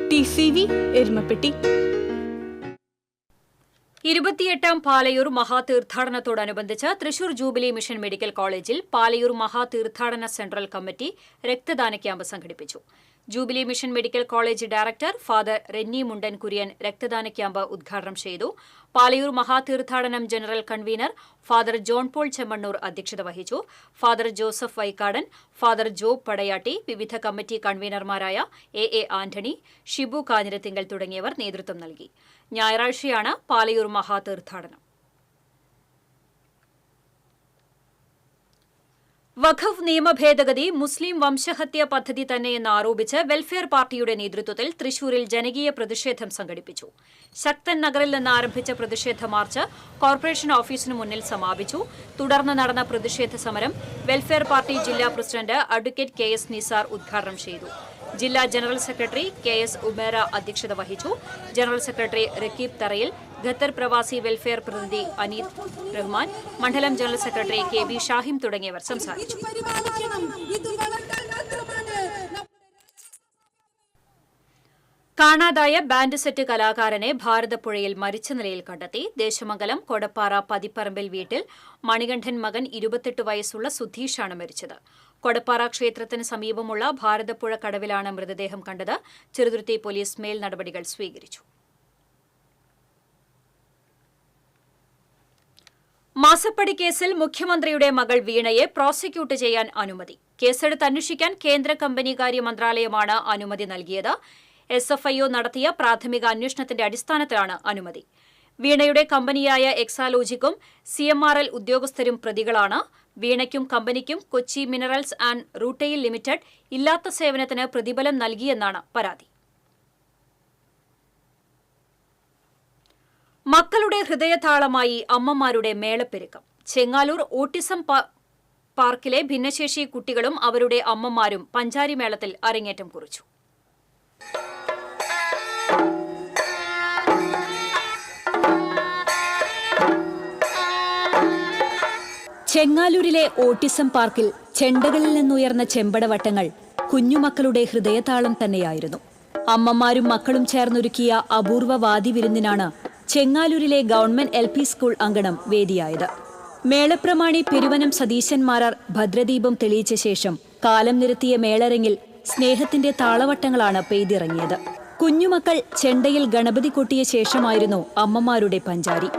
TCV എരുമപ്പെട്ടി. 28ാം പാലയൂർ മഹാതീർത്ഥാടനത്തോടനുബന്ധിച്ച് തൃശൂർ ജൂബിലി മിഷൻ മെഡിക്കൽ കോളേജിൽ പാലയൂർ മഹാതീർത്ഥാടന സെൻട്രൽ കമ്മിറ്റി രക്തദാന ക്യാമ്പ് സംഘടിപ്പിച്ചു. Jubilee mission medical college director father Renny Mundan Kurian രക്തദാന ക്യാമ്പ് ഉദ്ഘാടനം ചെയ്തു. പാലയൂർ മഹാതീർത്ഥാടനം general convener father John Paul Chemmannur അധ്യക്ഷത വഹിച്ചു. ഫാദർ ജോസഫ് വൈക്കാടൻ, ഫാദർ ജോബ് പടയാട്ടി, വിവിധ കമ്മിറ്റി കൺവീനർമാരായ എ ആന്റണി, ഷിബു കാഞ്ഞിരത്തിങ്കൽ തുടങ്ങിയവർ നേതൃത്വം നൽകി. ഞായറാഴ്ചയാണ് പാലയൂർ മഹാതീർത്ഥാടനം. വഖഫ് നിയമ ഭേദഗതി മുസ്ലിം വംശഹത്യ പദ്ധതി തന്നെയെന്ന് ആരോപിച്ച് വെൽഫെയർ പാർട്ടിയുടെ നേതൃത്വത്തിൽ തൃശൂരിൽ ജനകീയ പ്രതിഷേധം സംഘടിപ്പിച്ചു. ശക്തൻ നഗറിൽ നിന്ന് ആരംഭിച്ച പ്രതിഷേധ മാർച്ച് കോർപ്പറേഷൻ ഓഫീസിനു മുന്നിൽ സമാപിച്ചു. തുടർന്ന് നടന്ന പ്രതിഷേധ സമരം വെൽഫെയർ പാർട്ടി ജില്ലാ പ്രസിഡന്റ് അഡ്വക്കേറ്റ് KS നിസാർ ഉദ്ഘാടനം ചെയ്തു. ജില്ലാ ജനറൽ സെക്രട്ടറി KS ഉമേര അധ്യക്ഷത വഹിച്ചു. ജനറൽ സെക്രട്ടറി റക്കീബ് തറയിൽ, ഖത്തർ പ്രവാസി വെൽഫെയർ പ്രതിനിധി അനീത് റഹ്മാൻ, മണ്ഡലം ജനറൽ സെക്രട്ടറി KB ഷാഹിം തുടങ്ങിയവർ സംസാരിച്ചു. കാണാതായ ബാൻഡ് സെറ്റ് കലാകാരനെ ഭാരതപ്പുഴയിൽ മരിച്ച നിലയിൽ കണ്ടെത്തി. ദേശമംഗലം കൊടപ്പാറ പതിപ്പറമ്പിൽ വീട്ടിൽ മണികണ്ഠൻ മകൻ 28 വയസ്സുള്ള സുധീഷാണ് മരിച്ചത്. കൊടപ്പാറ ക്ഷേത്രത്തിന് സമീപമുള്ള ഭാരതപ്പുഴ കടവിലാണ് മൃതദേഹം കണ്ടത്. ചെറുതുരുത്തി പോലീസ് മേൽ നടപടികൾ സ്വീകരിച്ചു. മാസപ്പടി കേസിൽ മുഖ്യമന്ത്രിയുടെ മകൾ വീണയെ പ്രോസിക്യൂട്ട് ചെയ്യാൻ അനുമതി. കേസെടുത്ത് അന്വേഷിക്കാൻ കേന്ദ്ര കമ്പനികാര്യ മന്ത്രാലയമാണ് അനുമതി നൽകിയത്. SFIO നടത്തിയ പ്രാഥമിക അന്വേഷണത്തിന്റെ അടിസ്ഥാനത്തിലാണ് അനുമതി. വീണയുടെ കമ്പനിയായ എക്സാലോജിക്കും CMRL ഉദ്യോഗസ്ഥരും പ്രതികളാണ്. വീണയ്ക്കും കമ്പനിക്കും Kochi minerals and rutile limited ഇല്ലാത്ത സേവനത്തിന് പ്രതിഫലം നൽകിയെന്നാണ് പരാതി. മക്കളുടെ ഹൃദയതാളമായി അമ്മമാരുടെ മേളപ്പെരുക്കം. ചെങ്ങാലൂർ ഓട്ടിസം പാർക്കിലെ ഭിന്നശേഷി കുട്ടികളും അവരുടെ അമ്മമാരും പഞ്ചാരി മേളത്തിൽ അരങ്ങേറ്റം കുറിച്ചു. ചെങ്ങാലൂരിലെ ഓട്ടിസം പാർക്കിൽ ചെണ്ടകളിൽ നിന്നുയർന്ന ചെമ്പടവട്ടങ്ങൾ കുഞ്ഞുമക്കളുടെ ഹൃദയതാളം തന്നെയായിരുന്നു. അമ്മമാരും മക്കളും ചേർന്നൊരുക്കിയ അപൂർവ വാദിവിരുന്നിനാണ് ചെങ്ങാലൂരിലെ ഗവൺമെന്റ് LP സ്കൂൾ അങ്കണം വേദിയായത്. മേളപ്രമാണി പെരുവനം സതീശന്മാരാർ ഭദ്രദീപം തെളിയിച്ച ശേഷം കാലം നിരത്തിയ മേളരങ്ങിൽ സ്നേഹത്തിന്റെ താളവട്ടങ്ങളാണ് പെയ്തിറങ്ങിയത്. കുഞ്ഞുമക്കൾ ചെണ്ടയിൽ ഗണപതി കൊട്ടിയ ശേഷമായിരുന്നു അമ്മമാരുടെ പഞ്ചാരി.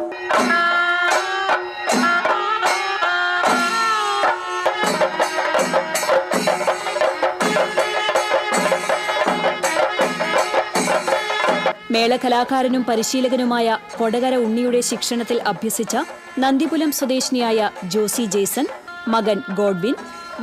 മേളകലാകാരനും പരിശീലകനുമായ കൊടകര ഉണ്ണിയുടെ ശിക്ഷണത്തിൽ അഭ്യസിച്ച നന്ദിപുലം സ്വദേശിനിയായ ജോസി ജേസൺ, മകൻ ഗോഡ്വിൻ,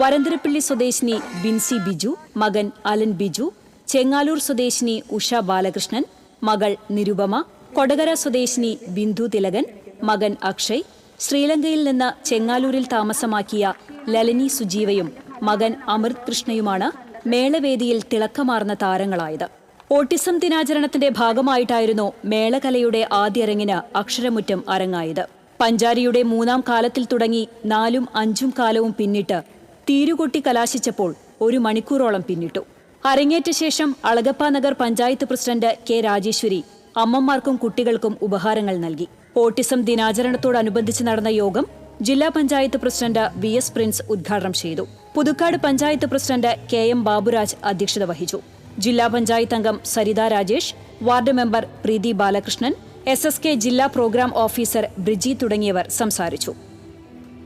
വരന്തരപ്പള്ളി സ്വദേശിനി ബിൻസി ബിജു, മകൻ അലൻ ബിജു, ചെങ്ങാലൂർ സ്വദേശിനി ഉഷ ബാലകൃഷ്ണൻ, മകൾ നിരുപമ, കൊടകര സ്വദേശിനി ബിന്ദു തിലകൻ, മകൻ അക്ഷയ്, ശ്രീലങ്കയിൽ നിന്ന് ചെങ്ങാലൂരിൽ താമസമാക്കിയ ലലനി സുജീവയും മകൻ അമൃത് കൃഷ്ണയുമാണ് മേളവേദിയിൽ തിളക്കമാർന്ന താരങ്ങളായത്. ഓട്ടിസം ദിനാചരണത്തിന്റെ ഭാഗമായിട്ടായിരുന്നു മേളകലയുടെ ആദ്യരങ്ങിന് അക്ഷരമുറ്റം അരങ്ങായത്. പഞ്ചാരിയുടെ 3ാം കാലത്തിൽ തുടങ്ങി 4ഉം 5ഉം കാലവും പിന്നിട്ട് തീരുകൊട്ടി കലാശിച്ചപ്പോൾ 1 മണിക്കൂറോളം പിന്നിട്ടു. അരങ്ങേറ്റ ശേഷം അളഗപ്പ നഗർ പഞ്ചായത്ത് പ്രസിഡന്റ് K രാജേശ്വരി അമ്മമാർക്കും കുട്ടികൾക്കും ഉപഹാരങ്ങൾ നൽകി. ഓട്ടിസം ദിനാചരണത്തോടനുബന്ധിച്ച് നടന്ന യോഗം ജില്ലാ പഞ്ചായത്ത് പ്രസിഡന്റ് VS പ്രിൻസ് ഉദ്ഘാടനം ചെയ്തു. പുതുക്കാട് പഞ്ചായത്ത് പ്രസിഡന്റ് KM ബാബുരാജ് അധ്യക്ഷത വഹിച്ചു. ജില്ലാ പഞ്ചായത്ത് അംഗം Saritha Rajesh, ward member Preethi Balakrishnan, SSK ജില്ലാ പ്രോഗ്രാം ഓഫീസർ ബ്രിജി തുടങ്ങിയവർ സംസാരിച്ചു.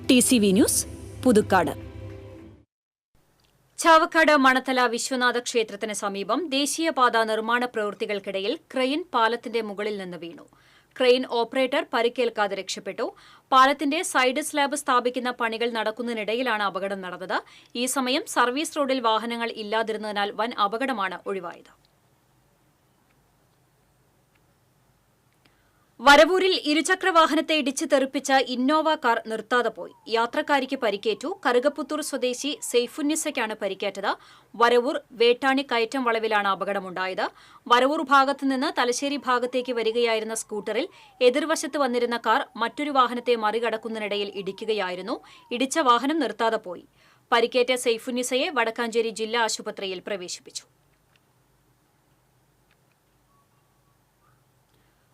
TCV news, Puthukkad. ചാവക്കാട് മണത്തല വിശ്വനാഥ ക്ഷേത്രത്തിന് സമീപം ദേശീയപാത നിർമ്മാണ പ്രവൃത്തികൾക്കിടയിൽ ക്രെയിൻ പാലത്തിന്റെ മുകളിൽ നിന്ന് വീണു. ക്രെയിൻ ഓപ്പറേറ്റർ പരിക്കേൽക്കാതെ രക്ഷപ്പെട്ടു. പാലത്തിന്റെ സൈഡ് സ്ലാബ് സ്ഥാപിക്കുന്ന പണികൾ നടക്കുന്നതിനിടയിലാണ് അപകടം നടന്നത്. ഈ സമയം സർവീസ് റോഡിൽ വാഹനങ്ങൾ ഇല്ലാതിരുന്നതിനാൽ വൻ അപകടമാണ് ഒഴിവായത്. വരവൂരിൽ ഇരുചക്രവാഹനത്തെ ഇടിച്ച് തെറിപ്പിച്ച ഇന്നോവ കാർ നിർത്താതെ പോയി. യാത്രക്കാരിക്ക് പരിക്കേറ്റു. കറുകപ്പുത്തൂർ സ്വദേശി സെയ്ഫുന്നിസയ്ക്കാണ് പരിക്കേറ്റത്. വരവൂർ വേട്ടാണി കയറ്റം വളവിലാണ് അപകടമുണ്ടായത്. വരവൂർ ഭാഗത്തുനിന്ന് തലശ്ശേരി ഭാഗത്തേക്ക് വരികയായിരുന്ന സ്കൂട്ടറിൽ എതിർവശത്ത് വന്നിരുന്ന കാർ മറ്റൊരു വാഹനത്തെ മറികടക്കുന്നതിനിടയിൽ ഇടിക്കുകയായിരുന്നു. ഇടിച്ച വാഹനം നിർത്താതെ പോയി. പരിക്കേറ്റ സെയ്ഫുന്നിസയെ വടക്കാഞ്ചേരി ജില്ലാ ആശുപത്രിയിൽ പ്രവേശിപ്പിച്ചു.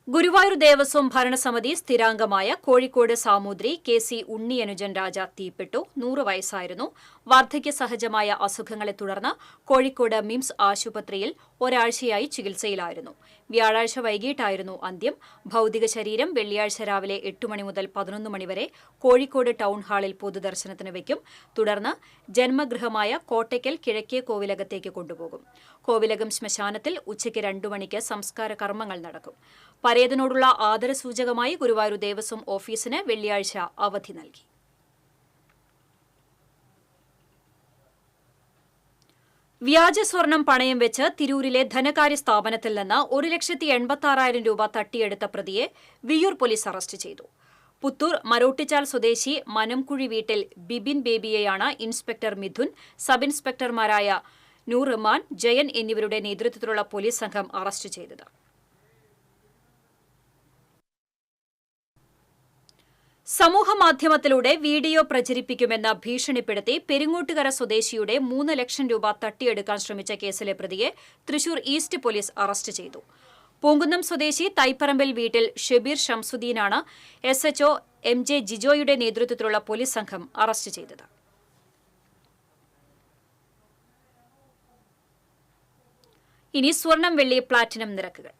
ഗുരുവായൂർ ദേവസ്വം ഭരണസമിതി സ്ഥിരാംഗമായ കോഴിക്കോട് സാമൂദ്രി KC ഉണ്ണിയനുജൻ രാജ തീപ്പെട്ടു. 100 വയസ്സായിരുന്നു. വാർദ്ധക്യ സഹജമായ അസുഖങ്ങളെ തുടർന്ന് കോഴിക്കോട് മിംസ് ആശുപത്രിയിൽ ഒരാഴ്ചയായി ചികിത്സയിലായിരുന്നു. വ്യാഴാഴ്ച വൈകിട്ടായിരുന്നു അന്ത്യം. ഭൌതിക ശരീരം വെള്ളിയാഴ്ച രാവിലെ 8 മണി മുതൽ 11 മണി വരെ കോഴിക്കോട് ടൗൺ ഹാളിൽ പൊതുദർശനത്തിന് വയ്ക്കും. തുടർന്ന് ജന്മഗൃഹമായ കോട്ടയ്ക്കൽ കിഴക്കേ കോവിലകത്തേക്ക് കൊണ്ടുപോകും. കോവിലകം ശ്മശാനത്തിൽ ഉച്ചയ്ക്ക് 2 മണിക്ക് സംസ്കാര കർമ്മങ്ങൾ നടക്കും. പരേതനോടുള്ള ആദരസൂചകമായി ഗുരുവായൂർ ദേവസ്വം ഓഫീസിന് വെള്ളിയാഴ്ച അവധി നൽകി. വ്യാജ സ്വർണം പണയം വെച്ച് തിരൂരിലെ ധനകാര്യ സ്ഥാപനത്തിൽ നിന്ന് 1,86,000 രൂപ തട്ടിയെടുത്ത പ്രതിയെ വിയ്യൂർ പോലീസ് അറസ്റ്റ് ചെയ്തു. പുത്തൂർ മരോട്ടിച്ചാൽ സ്വദേശി മനംകുഴി വീട്ടിൽ ബിബിൻ ബേബിയെയാണ് ഇൻസ്പെക്ടർ മിഥുൻ, സബ് ഇൻസ്പെക്ടർമാരായ നൂർ റഹ്മാൻ, ജയൻ എന്നിവരുടെ നേതൃത്വത്തിലുള്ള പോലീസ് സംഘം അറസ്റ്റ് ചെയ്തത്. സമൂഹമാധ്യമത്തിലൂടെ വീഡിയോ പ്രചരിപ്പിക്കുമെന്ന് ഭീഷണിപ്പെടുത്തി പെരിങ്ങോട്ടുകര സ്വദേശിയുടെ 3 ലക്ഷം രൂപ തട്ടിയെടുക്കാൻ ശ്രമിച്ച കേസിലെ പ്രതിയെ തൃശൂർ ഈസ്റ്റ് പോലീസ് അറസ്റ്റ് ചെയ്തു. പൂങ്കുന്നം സ്വദേശി തൈപ്പറമ്പിൽ വീട്ടിൽ ഷബീർ ഷംസുദ്ദീനാണ് SHO MJ ജിജോയുടെ നേതൃത്വത്തിലുള്ള പോലീസ് സംഘം അറസ്റ്റ് ചെയ്തത്. ഇനി സ്വർണം, വെള്ളി, പ്ലാറ്റിനം നിരക്കുകൾ.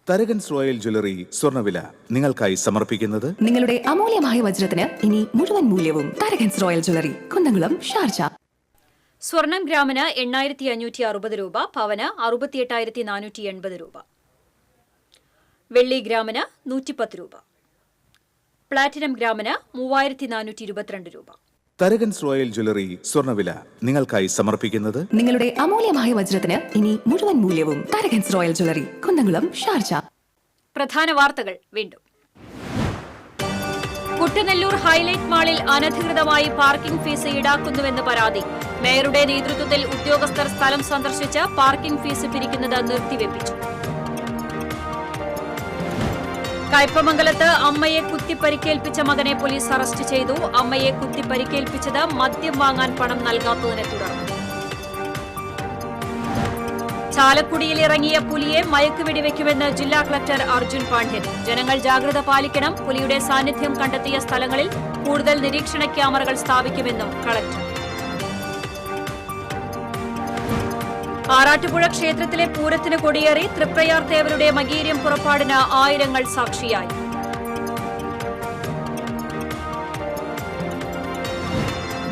തരകൻസ് റോയൽ ജ്വല്ലറി സ്വർണ്ണവില നിങ്ങൾക്കായി സമർപ്പിക്കുന്നത് നിങ്ങളുടെ അമൂല്യമായ വജ്രത്തിന് ഇനി മുഴുവൻ മൂല്യവും Tharakans royal jewellery, Kunnamkulam, Sharjah. സ്വർണം ഗ്രാമിന് 8,560 രൂപ, പവന് 68,480 രൂപ. വെള്ളി ഗ്രാമിന് 110 രൂപ. പ്ലാറ്റിനം ഗ്രാമിന് 3,422 രൂപ. തരകൻസ് റോയൽ ജ്വല്ലറി സ്വർണ്ണവില നിങ്ങൾക്കായി സമർപ്പിക്കുന്നത് നിങ്ങളുടെ അമൂല്യമായ വജ്രത്തിന് ഇനി മുഴുവൻ മൂല്യവും Tharakans royal jewellery, Kunnamkulam, Sharjah. പ്രധാന വാർത്തകൾ വീണ്ടും. കുട്ടനെല്ലൂർ ഹൈലൈറ്റ് മാളിൽ അനധികൃതമായി പാർക്കിംഗ് ഫീസ് ഈടാക്കുന്നുവെന്ന് പരാതി. മേയറുടെ നേതൃത്വത്തിൽ ഉദ്യോഗസ്ഥർ സ്ഥലം സന്ദർശിച്ച് പാർക്കിംഗ് ഫീസ് പിരിക്കുന്നത് നിർത്തിവെപ്പിച്ചു. കയ്പമംഗലത്ത് അമ്മയെ കുത്തിപ്പരിക്കേൽപ്പിച്ച മകനെ പോലീസ് അറസ്റ്റ് ചെയ്തു. അമ്മയെ കുത്തിപ്പരിക്കേൽപ്പിച്ചത് മദ്യം വാങ്ങാൻ പണം നൽകാത്തതിനെ തുടർന്ന്. ചാലക്കുടിയിൽ ഇറങ്ങിയ പുലിയെ മയക്കുവെടിവെക്കുമെന്ന് ജില്ലാ കളക്ടർ അർജുൻ പാണ്ഡ്യൻ. ജനങ്ങൾ ജാഗ്രത പാലിക്കണം. പുലിയുടെ സാന്നിധ്യം കണ്ടെത്തിയ സ്ഥലങ്ങളിൽ കൂടുതൽ നിരീക്ഷണ ക്യാമറകൾ സ്ഥാപിക്കുമെന്നും കളക്ടർ. ആറാട്ടുപുഴ ക്ഷേത്രത്തിലെ പൂരത്തിന് കൊടിയേറി. തൃപ്രയാർ തേവരുടെ മകീര്യം പുറപ്പാടിന് ആയിരങ്ങൾ സാക്ഷിയായി.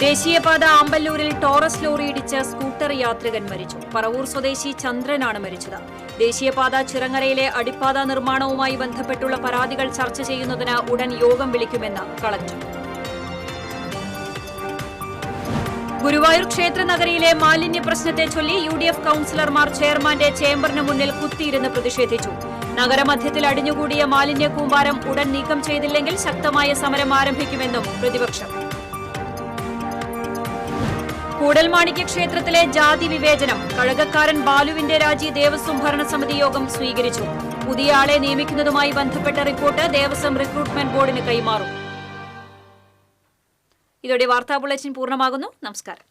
ദേശീയപാത ആമ്പല്ലൂരിൽ ടോറസ് ലോറി ഇടിച്ച് സ്കൂട്ടർ യാത്രികൻ മരിച്ചു. പറവൂർ സ്വദേശി ചന്ദ്രനാണ് മരിച്ചത്. ദേശീയപാത ചിറങ്ങരയിലെ അടിപ്പാത നിർമ്മാണവുമായി ബന്ധപ്പെട്ടുള്ള പരാതികൾ ചർച്ച ചെയ്യുന്നതിന് ഉടൻ യോഗം വിളിക്കുമെന്ന് കളക്ടർ. ഗുരുവായൂർ ക്ഷേത്ര നഗരിയിലെ മാലിന്യ പ്രശ്നത്തെ ചൊല്ലി UDF കൌൺസിലർമാർ ചെയർമാന്റെ ചേംബറിന് മുന്നിൽ കുത്തിയിരുന്ന് പ്രതിഷേധിച്ചു. നഗരമധ്യത്തിൽ അടിഞ്ഞുകൂടിയ മാലിന്യ കൂമ്പാരം ഉടൻ നീക്കം ചെയ്തില്ലെങ്കിൽ ശക്തമായ സമരം ആരംഭിക്കുമെന്നും പ്രതിപക്ഷം. കൂടൽമാണിക്യ ക്ഷേത്രത്തിലെ ജാതി വിവേചനം. കഴകക്കാരൻ ബാലുവിന്റെ രാജി ദേവസ്വം ഭരണസമിതി യോഗം സ്വീകരിച്ചു. പുതിയ ആളെ നിയമിക്കുന്നതുമായി ബന്ധപ്പെട്ട റിപ്പോർട്ട് ദേവസ്വം റിക്രൂട്ട്മെന്റ് ബോർഡിന് കൈമാറും. ഇതോടെ വാർത്താ ബുള്ളറ്റിൻ പൂർണ്ണമാകുന്നു. നമസ്കാരം.